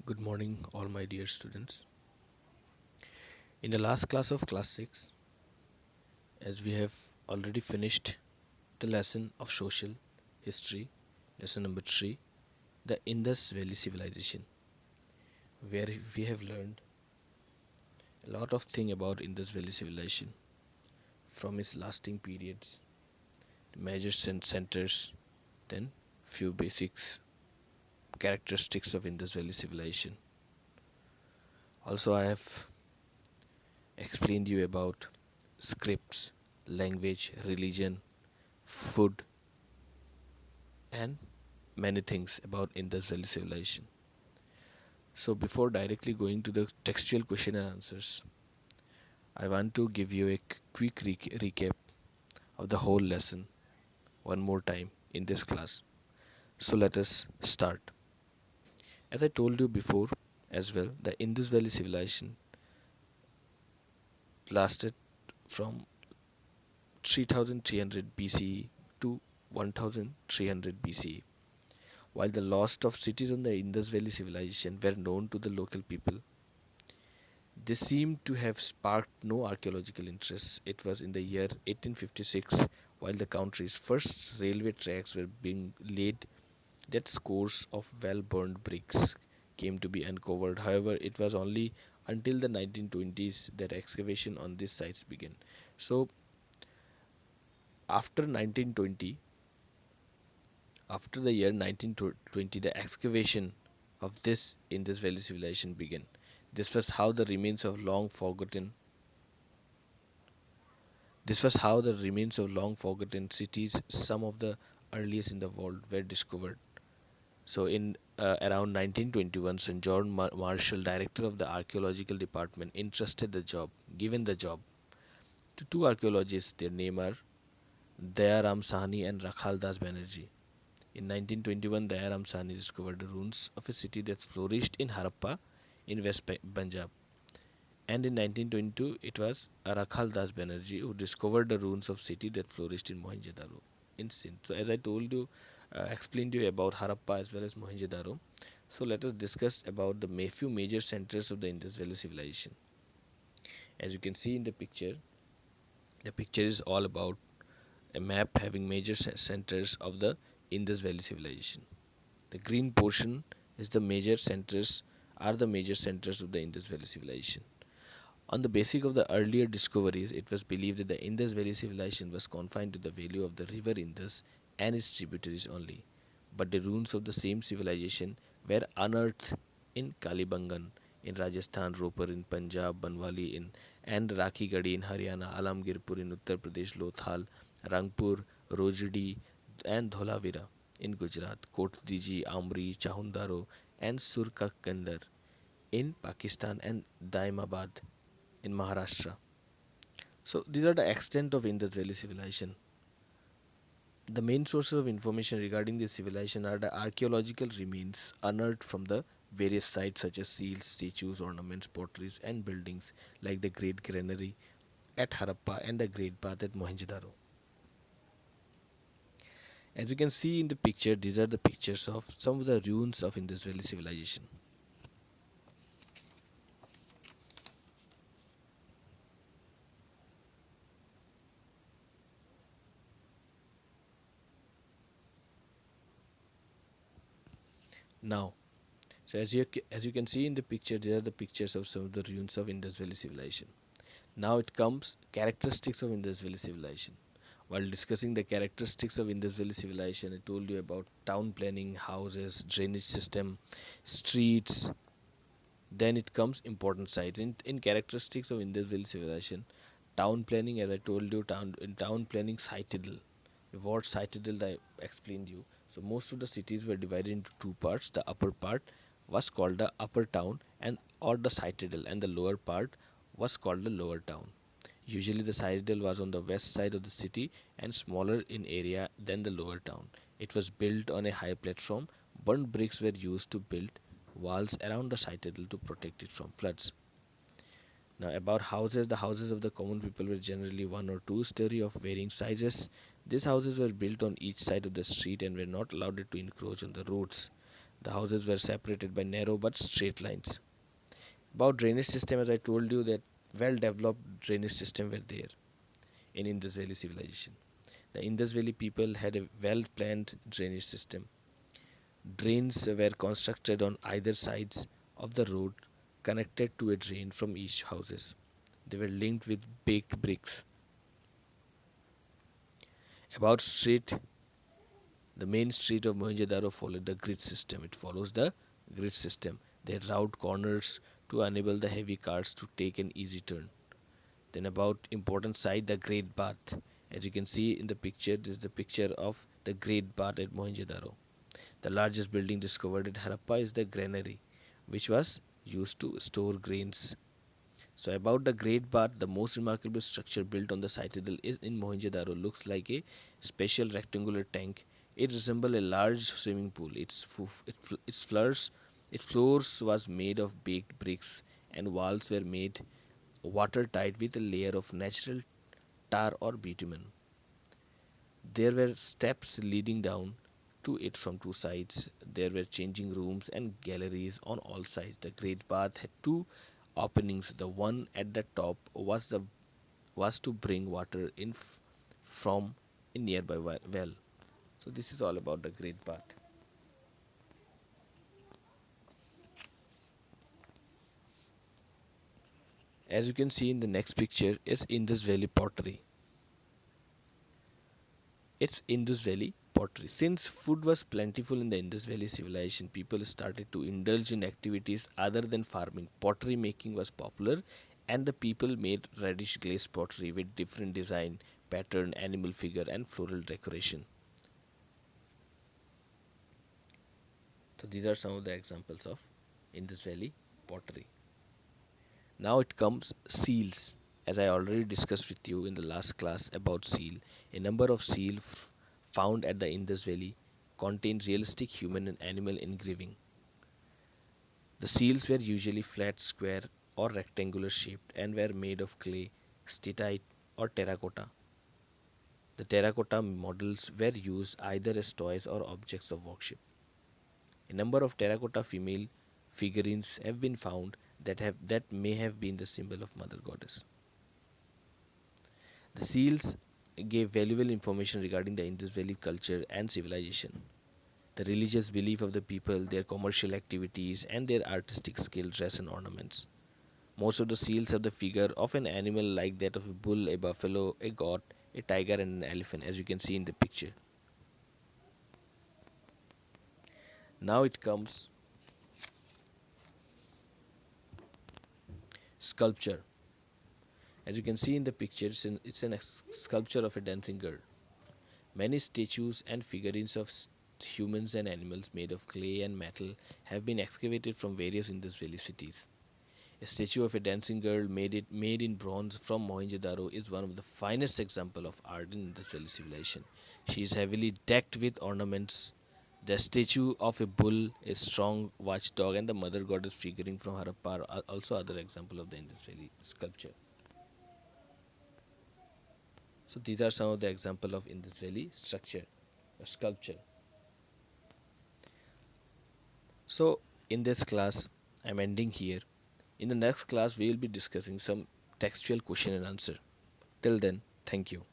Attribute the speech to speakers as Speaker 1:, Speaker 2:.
Speaker 1: Good morning, all my dear students. In the last class of class 6, as we have already finished the lesson of social history, lesson number 3, the Indus Valley Civilization, where we have learned a lot of things about Indus Valley Civilization from its lasting periods, the major centers, then few basics characteristics of Indus Valley Civilization. Also, I have explained you about scripts, language, religion, food, and many things about Indus Valley Civilization. So, before directly going to the textual question and answers, I want to give you a quick recap of the whole lesson one more time in this class. So, let us start. As I told you before as well, the Indus Valley Civilization lasted from 3300 BCE to 1300 BCE. While the lost of cities on the Indus Valley Civilization were known to the local people, they seem to have sparked no archaeological interest. It was in the year 1856, while the country's first railway tracks were being laid, that scores of well burned bricks came to be uncovered. However, it was only until the 1920s that excavation on these sites began. So, after 1920, after the year 1920, the excavation of this Indus Valley civilization began. This was how the remains of long forgotten This was how the remains of long forgotten cities, some of the earliest in the world, were discovered. So, in around 1921, St. John Marshall, director of the archaeological department, given the job to two archaeologists. Their name are Dayaram Sahni and Rakhal Das Banerjee. In 1921, Dayaram Sahni discovered the ruins of a city that flourished in Harappa in West Punjab. And in 1922, it was Rakhal Das Banerjee who discovered the ruins of city that flourished in Mohenjo-daro in Sindh. So, as I told you, explained to you about Harappa as well as Mohenjo-daro. So, let us discuss about the few major centers of the Indus Valley civilization. As you can see in the picture is all about a map having major centers of the Indus Valley civilization. The green portion is the major centers of the Indus Valley civilization. On the basis of the earlier discoveries, it was believed that the Indus Valley civilization was confined to the valley of the river Indus and its tributaries only. But the ruins of the same civilization were unearthed in Kalibangan in Rajasthan, Ropar in Punjab, Banwali in and Rakhigadi in Haryana, Alamgirpur in Uttar Pradesh, Lothal, Rangpur, Rojdi and Dholavira in Gujarat, Kotdiji, Amri, Chahundaro and Surkakandar in Pakistan and Daimabad in Maharashtra. So these are the extent of Indus Valley civilization. The main sources of information regarding this civilization are the archaeological remains unearthed from the various sites such as seals, statues, ornaments, potteries, and buildings like the Great Granary at Harappa and the Great Bath at Mohenjo-daro. As you can see in the picture, these are the pictures of some of the ruins of Indus Valley civilization. Now, so as you can see in the picture, these are the pictures of some of the ruins of Indus Valley civilization. Now it comes characteristics of Indus Valley civilization. While discussing the characteristics of Indus Valley civilization, I told you about town planning, houses, drainage system, streets. Then it comes important sites. In characteristics of Indus Valley civilization, town planning, as I told you, in town planning citadel. What citadel I explained you. So most of the cities were divided into two parts. The upper part was called the upper town and or the citadel, and the lower part was called the lower town. Usually the citadel was on the west side of the city and smaller in area than the lower town. It was built on a high platform. Burnt bricks were used to build walls around the citadel to protect it from floods. Now, about houses, the houses of the common people were generally one or two story of varying sizes. These houses were built on each side of the street and were not allowed to encroach on the roads. The houses were separated by narrow but straight lines. About drainage system, as I told you, that well developed drainage system were there in Indus Valley civilization. The Indus Valley people had a well planned drainage system. Drains were constructed on either sides of the road, connected to a drain from each houses. They were linked with baked bricks. About street, the main street of Mohenjo-daro followed the grid system. It follows the grid system. They had round corners to enable the heavy cars to take an easy turn. Then about important site, the Great Bath. As you can see in the picture, this is the picture of the Great Bath at Mohenjo-daro. The largest building discovered at Harappa is the granary, which was used to store grains. So about the Great Bath, the most remarkable structure built on the citadel is in Mohenjo-daro looks like a special rectangular tank. It resembles a large swimming pool. Its floors was made of baked bricks, and walls were made watertight with a layer of natural tar or bitumen. There were steps leading down to it from two sides. There were changing rooms and galleries on all sides. The great bath had two openings. The one at the top was to bring water in from a nearby well. So this is all about the great bath. As you can see in the next picture is Indus Valley pottery. It's Indus Valley pottery. Since food was plentiful in the Indus Valley civilization, people started to indulge in activities other than farming. Pottery making was popular, and the people made reddish glazed pottery with different design, pattern, animal figure, and floral decoration. So these are some of the examples of Indus Valley pottery. Now it comes seals. As I already discussed with you in the last class about seal, a number of seals found at the Indus Valley contain realistic human and animal engraving. The seals were usually flat, square, or rectangular shaped and were made of clay, steatite, or terracotta. The terracotta models were used either as toys or objects of worship. A number of terracotta female figurines have been found that may have been the symbol of Mother Goddess. The seals gave valuable information regarding the Indus Valley culture and civilization, the religious belief of the people, their commercial activities, and their artistic skill, dress, and ornaments. Most of the seals have the figure of an animal like that of a bull, a buffalo, a goat, a tiger, and an elephant, as you can see in the picture. Now it comes sculpture. As you can see in the picture, it's a sculpture of a dancing girl. Many statues and figurines of humans and animals made of clay and metal have been excavated from various Indus Valley cities. A statue of a dancing girl made in bronze from Mohenjo-daro is one of the finest example of art in Indus Valley civilization. She is heavily decked with ornaments. The statue of a bull, a strong watchdog, and the mother goddess figuring from Harappa are also other example of the Indus Valley sculpture. So these are some of the example of Indus Valley structure, sculpture. So in this class, I'm ending here. In the next class, we will be discussing some textual question and answer. Till then, thank you.